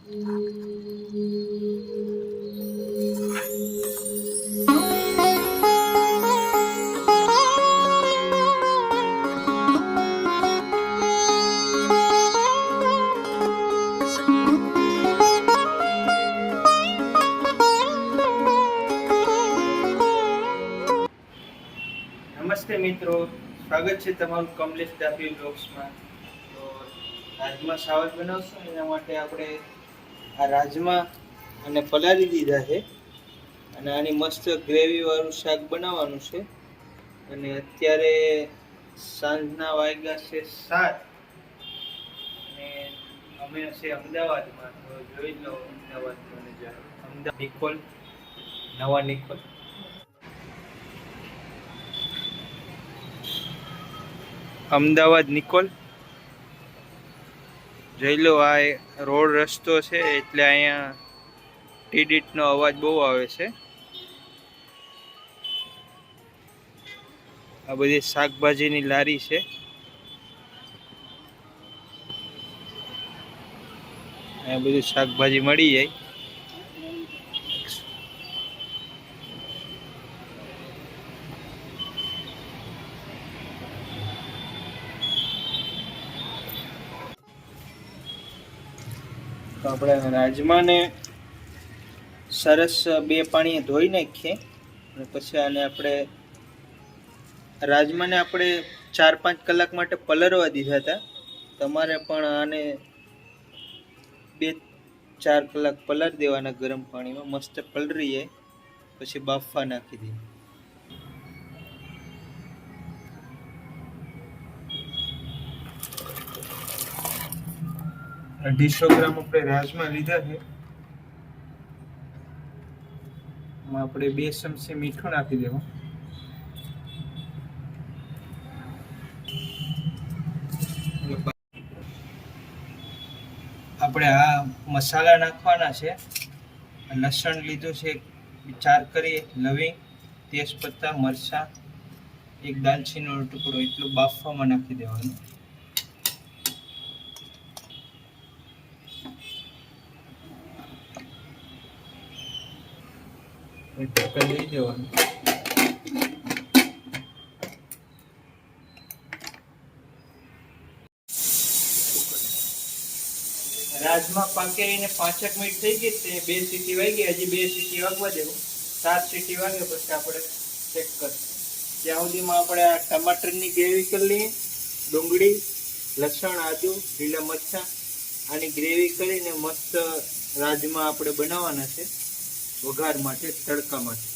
નમસ્તે મિત્રો, સ્વાગત છે તમારું કમલેશ દાફી બ્લોગ્સમાં. તો રાજમા શાક બનાવશું, એના માટે આપણે આ રાજમા અને પલાળી દીધા છે અને આની મસ્ત ગ્રેવી વાળું શાક બનાવવાનું છે. અને અત્યારે સાંજના વાગ્યા છે 7 અને અમે છે અમદાવાદમાં. તો જોઈ લો અમદાવાદનો નજારો. અમદાવાદ નિકોલ, નવા નિકોલ. અમદાવાદ નિકોલ જોઈ લો. આ રોડ રસ્તો છે એટલે અહીંયા ટીડીટનો અવાજ બહુ આવે છે. આ બધી શાકભાજીની લારી છે. અહીંયા બધી શાકભાજી મળી જાય. તો આપણે રાજમાને સરસ 2 પાણીએ ધોઈ નાખીએ અને પછી આને રાજમાને આપણે 4-5 કલાક માટે પલળવા દીધા હતા. તમારે પણ આને 2-4 કલાક પલાળી દેવાના ગરમ પાણીમાં. મસ્ત પલળી જાય પછી બાફવા નાખી દઈએ. 250 ગ્રામ આપણે રાજમા લીધા છે. એમાં આપણે 2 ચમચી મીઠું નાખી દેવું. આપણે આ મસાલા નાખવાના છે. લસણ લીધું છે 4 કરી, લવિંગ, તેજપત્તા, મરચાં, 1 દાલચીનીનો ટુકડો, એટલું બાફવામાં નાખી દેવાનું. ઢક્કન લઈ દેવાનું. રાજમા પાકેને 5 મિનિટ થઈ ગઈ તે 2 સીટી વાગી. હજી 2 સીટી વાગવા દેવું. 7 સીટી વાગે પછી આપણે ચેક કરશું. ત્યાં સુધીમાં આપણે આ ટમાટરની ગ્રેવી કરી લઈએ. ડુંગળી, લસણ, આદુ, લીલા મરચાં, આની ગ્રેવી કરીને મસ્ત રાજમા આપણે બનાવવાના છે વઘાર માટે, તડકા માટે.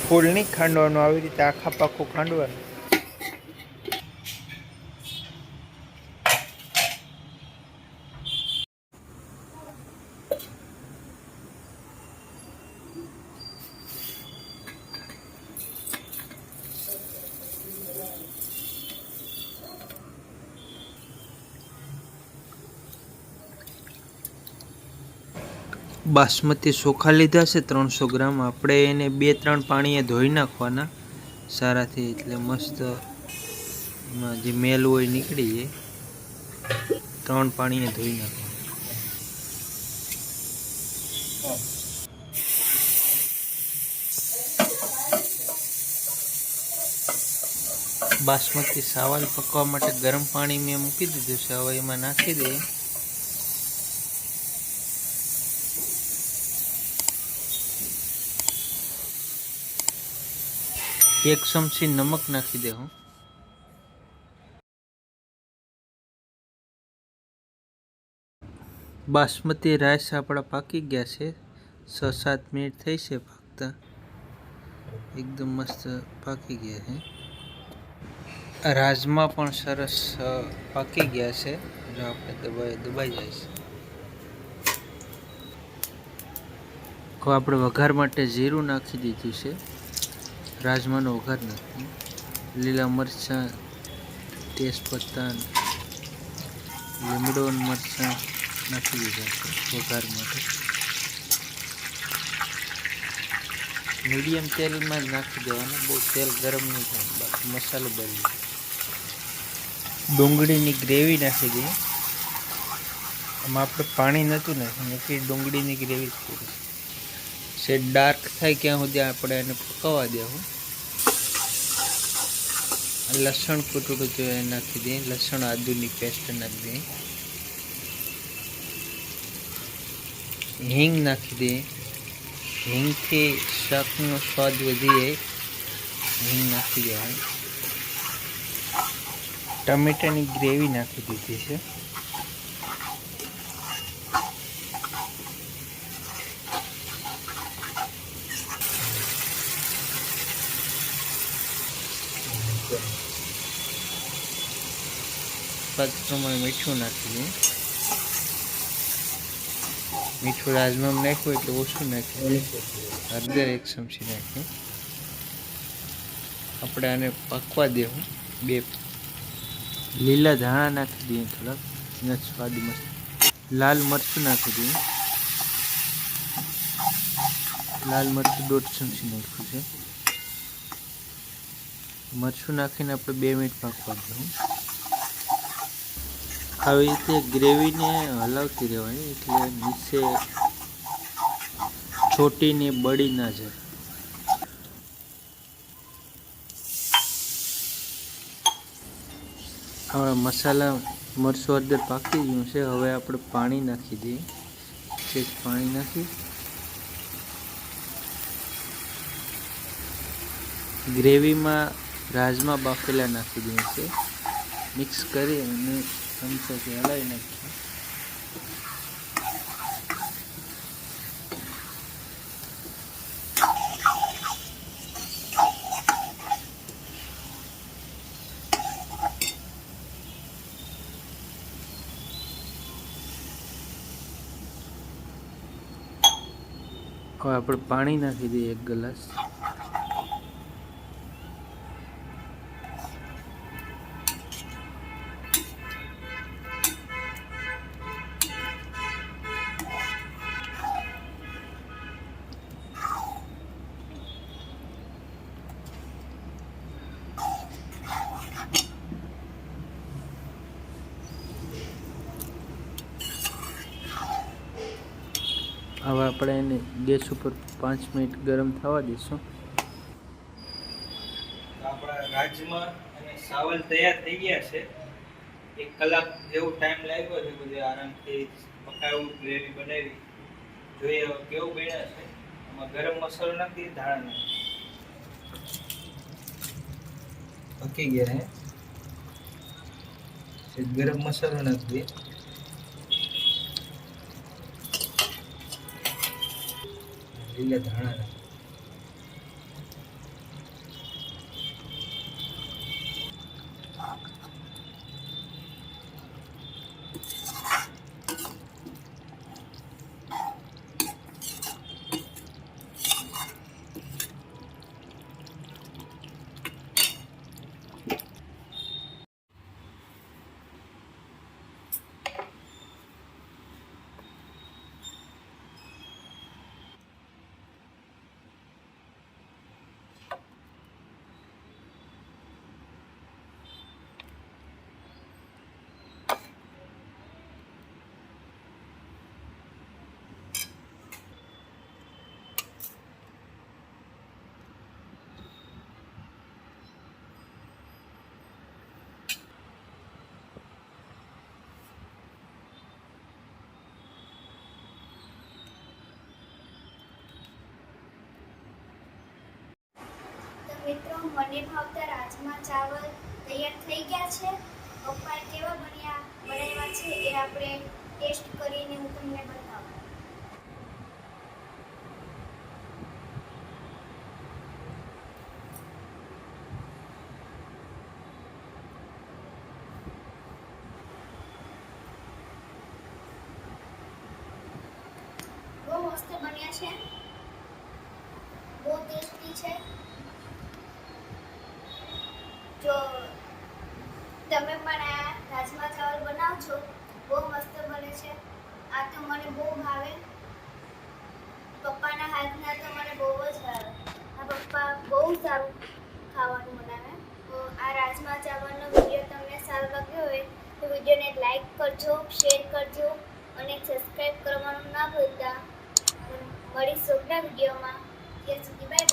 ફૂલ નહીં ખાંડવાનું, આવી રીતે આખા પાખું ખાંડવાનું. બાસમતી ચોખા લીધા છે 300 ગ્રામ. આપણે એને 2-3 પાણીએ ધોઈ નાખવાના સારાથી, એટલે મસ્ત એમાં જે મેલ હોય નીકળી જાય. 3 પાણીએ ધોઈ નાખવાના. બાસમતી ચાવલ પકવા માટે ગરમ પાણી મેં મૂકી દીધું છે. હવે એમાં નાખી દઈએ. એક ચમચી નમક નાખી દે હું. બાસમતી રાઈસ આપણા પાકી ગયા છે. 6-7 મિનિટ થઈ છે પાકતા. એકદમ મસ્ત પાકી ગયા છે. રાજમા પણ સરસ પાકી ગયા છે. જો આપણે દબાઈ જાય છે. હવે આપણે વઘાર માટે જીરું નાખી દીધું છે. રાજમાનો વઘાર નાખી, લીલા મરચાં, તેજપત્તા, લીમડો મરચાં નાખી દીધા છે વઘાર માટે. મીડિયમ તેલમાં જ નાખી દેવાનું, બહુ તેલ ગરમ નહીં થાય. બાકી મસાલો બળી જાય. ડુંગળીની ગ્રેવી નાખી દઈએ. આમાં આપણે પાણી નહોતું નાખ્યું, નક્કી ડુંગળીની ગ્રેવી જ કરી. સેટ ડાર્ક થાય ક્યાં સુધી આપણે એને પકાવવા દેવું. લસણ કૂટું જો એ નાખી દઈએ. લસણ આદુની પેસ્ટ નાખી દઈએ. હિંગ નાખી દઈએ. હિંગથી શાકનો સ્વાદ વધી જાય. હિંગ નાખી દેવાનું. ટમેટાની ગ્રેવી નાખી દીધી છે. સ્વાદ પ્રમાણે મીઠું નાખી દઈએ. મીઠું રાજમામાં નાખ્યું એટલે ઓછું નાખ્યું. હળદર 1 ચમચી નાખ્યું. આપણે આને પકવા દેવું. 2 લીલા ધાણા નાખી દઈએ થોડાક, એના સ્વાદ મસ્ત. લાલ મરચું નાખી દઈએ. લાલ મરચું 1.5 ચમચી નાખ્યું છે. મરચું નાખીને આપણે 2 મિનિટ પાકવા દેવું. આવી રીતે ગ્રેવીને હલાવતી રહેવાની, એટલે નીચે છોટીને બળી ના જાય. હવે મસાલા મરચું હળદર પાકી ગયું છે. હવે આપણે પાણી નાખી દઈએ. સેજ પાણી નાખી ગ્રેવીમાં રાજમા બાફેલા નાખી દઈએ છે. મિક્સ કરી અને ચમચાથી હલાવી નાખીએ. હવે આપણે પાણી નાખી દઈએ 1 ગ્લાસ. હવે આપણે એને ગેસ ઉપર 5 મિનિટ ગરમ થવા દઈશું. આપણા રાજમા અને ચાવલ તૈયાર થઈ ગયા છે. 1 કલાક જેવો ટાઈમ લાગ્યો છે. બધે આરામથી પકાવ્યું, ગ્રેવી બનાવી. જોઈએ હવે કેવું બન્યા છે. આમાં ગરમ મસાલો નાખી, ધાણા નાખી. પકી ગયા હે. ગરમ મસાલો નાખી દઈએ. લીલા ધાણા નાખી. મિત્રો મને ભાવતા રાજમા ચાવલ તૈયાર થઈ ગયા છે. પપ્પાએ કેવા બનાવ્યા છે એ આપણે ટેસ્ટ કરીને હું તમને બતાવું. બહુ મસ્ત બન્યા છે, બહુ ટેસ્ટી છે. જો તમે પણ આ રાજમા ચાવલ બનાવજો, બહુ મસ્ત બને છે. આ તો મને બહુ ભાવે, પપ્પાના હાથના તો મને બહુ જ ભાવે. આ પપ્પા બહુ સારું ખાવાનું બનાવે. તો આ રાજમા ચાવલનો વિડીયો તમને સારો લાગ્યો હોય તો વિડીયોને લાઈક કરજો, શેર કરજો અને સબસ્ક્રાઈબ કરવાનું ના ભૂલતા. મળીશું આગલા વિડીયોમાં. ત્યાં સુધી બાય.